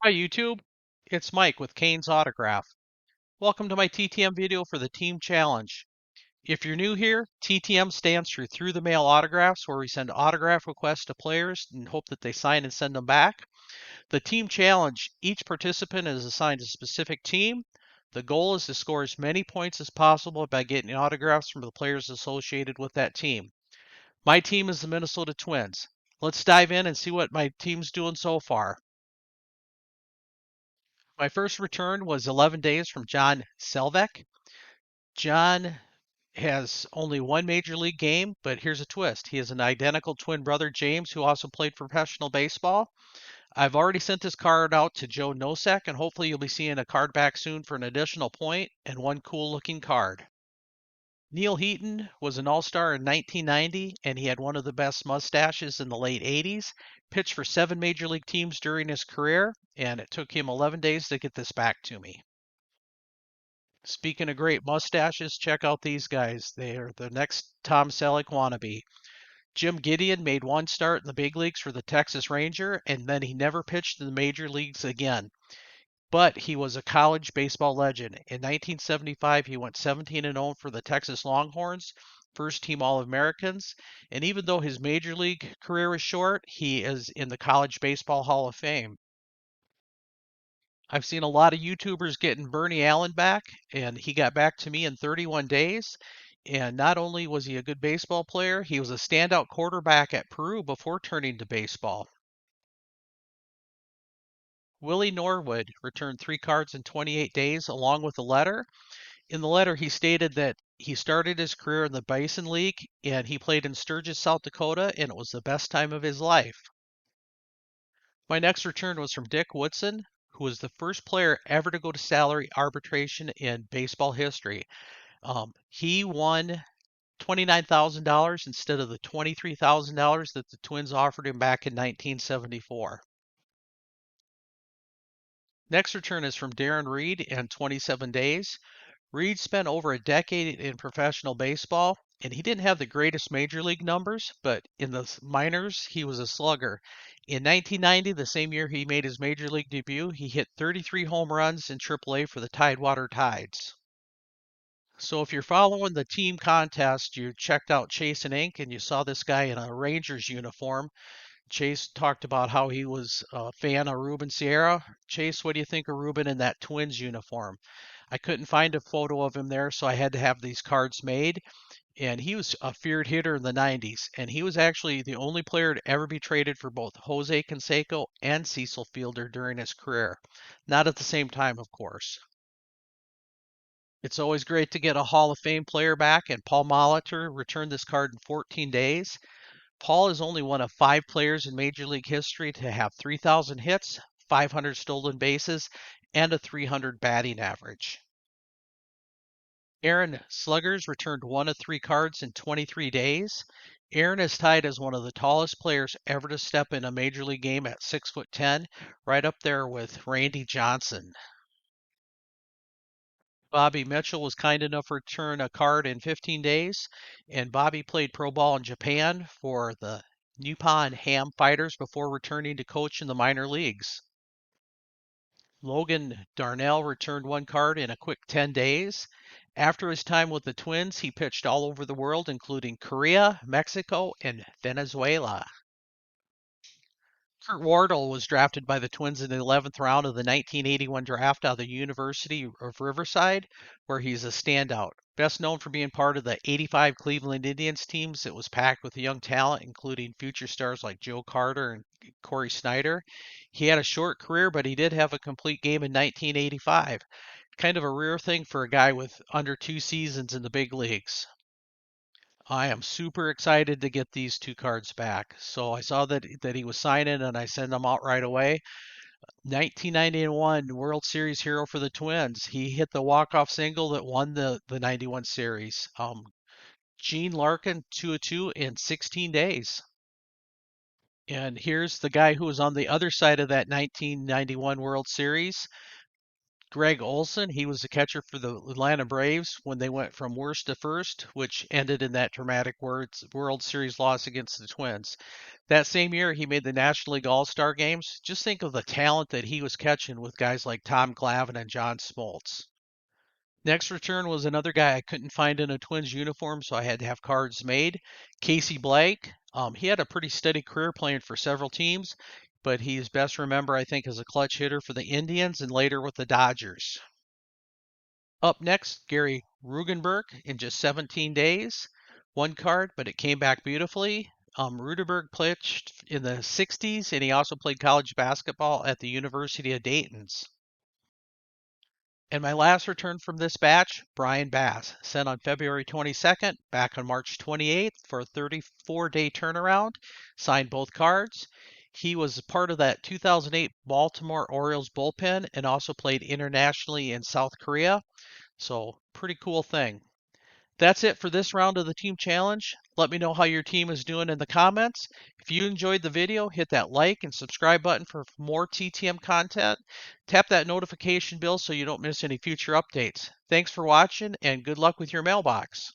Hi YouTube, it's Mike with Kane's Autograph. Welcome to my TTM video for the Team Challenge. If you're new here, TTM stands for Through the Mail Autographs, where we send autograph requests to players and hope that they sign and send them back. The Team Challenge, each participant is assigned a specific team. The goal is to score as many points as possible by getting autographs from the players associated with that team. My team is the Minnesota Twins. Let's dive in and see what my team's doing so far. My first return was 11 days from John Selvek. John has only one major league game, but here's a twist. He has an identical twin brother, James, who also played professional baseball. I've already sent this card out to Joe Nosek, and hopefully you'll be seeing a card back soon for an additional point and one cool looking card. Neil Heaton was an all-star in 1990, and he had one of the best mustaches in the late 80s. Pitched for 7 major league teams during his career, and it took him 11 days to get this back to me. Speaking of great mustaches, check out these guys. They are the next Tom Selleck wannabe. Jim Gideon made one start in the big leagues for the Texas Ranger, and then he never pitched in the major leagues again. But he was a college baseball legend. In 1975, he went 17-0 for the Texas Longhorns, first team All-Americans, and even though his major league career is short, he is in the College Baseball Hall of Fame. I've seen a lot of YouTubers getting Bernie Allen back, and he got back to me in 31 days. And not only was he a good baseball player, he was a standout quarterback at Peru before turning to baseball. Willie Norwood returned 3 cards in 28 days along with a letter. In the letter, he stated that he started his career in the Bison League and he played in Sturgis, South Dakota, and it was the best time of his life. My next return was from Dick Woodson, who was the first player ever to go to salary arbitration in baseball history. He won $29,000 instead of the $23,000 that the Twins offered him back in 1974. Next return is from Darren Reed in 27 days. Reed spent over a decade in professional baseball, and he didn't have the greatest major league numbers, but in the minors, he was a slugger. In 1990, the same year he made his major league debut, he hit 33 home runs in AAA for the Tidewater Tides. So if you're following the team contest, you checked out Chase and Ink and you saw this guy in a Rangers uniform. Chase talked about how he was a fan of Ruben Sierra. Chase, what do you think of Ruben in that Twins uniform? I couldn't find a photo of him there, so I had to have these cards made. And he was a feared hitter in the 90s, and he was actually the only player to ever be traded for both Jose Canseco and Cecil Fielder during his career. Not at the same time, of course. It's always great to get a Hall of Fame player back, and Paul Molitor returned this card in 14 days. Paul is only one of 5 players in Major League history to have 3,000 hits, 500 stolen bases, and a 300 batting average. Aaron Sluggers returned 1 of 3 cards in 23 days. Aaron is tied as one of the tallest players ever to step in a Major League game at 6'10", right up there with Randy Johnson. Bobby Mitchell was kind enough to return a card in 15 days, and Bobby played pro ball in Japan for the Nippon Ham Fighters before returning to coach in the minor leagues. Logan Darnell returned 1 card in a quick 10 days. After his time with the Twins, he pitched all over the world, including Korea, Mexico, and Venezuela. Kurt Wardle was drafted by the Twins in the 11th round of the 1981 draft out of the University of Riverside, where he's a standout. Best known for being part of the '85 Cleveland Indians teams that was packed with young talent, including future stars like Joe Carter and Corey Snyder. He had a short career, but he did have a complete game in 1985. Kind of a rare thing for a guy with under 2 seasons in the big leagues. I am super excited to get these 2 cards back. So I saw that he was signing and I sent them out right away. 1991 World Series hero for the Twins. He hit the walk-off single that won the 91 series. Gene Larkin, 2 of 2 in 16 days. And here's the guy who was on the other side of that 1991 World Series. Greg Olson, he was the catcher for the Atlanta Braves when they went from worst to first, which ended in that dramatic World Series loss against the Twins. That same year, he made the National League All-Star games. Just think of the talent that he was catching with guys like Tom Glavine and John Smoltz. Next return was another guy I couldn't find in a Twins uniform, so I had to have cards made. Casey Blake. He had a pretty steady career playing for several teams, but he's best remembered, I think, as a clutch hitter for the Indians and later with the Dodgers. Up next, Gary Rugenberg in just 17 days. One card, but it came back beautifully. Rudenberg pitched in the 60s, and he also played college basketball at the University of Dayton's. And my last return from this batch, Brian Bass, sent on February 22nd, back on March 28th for a 34-day turnaround, signed both cards. He was part of that 2008 Baltimore Orioles bullpen and also played internationally in South Korea. So, pretty cool thing. That's it for this round of the team challenge. Let me know how your team is doing in the comments. If you enjoyed the video, hit that like and subscribe button for more TTM content. Tap that notification bell so you don't miss any future updates. Thanks for watching and good luck with your mailbox.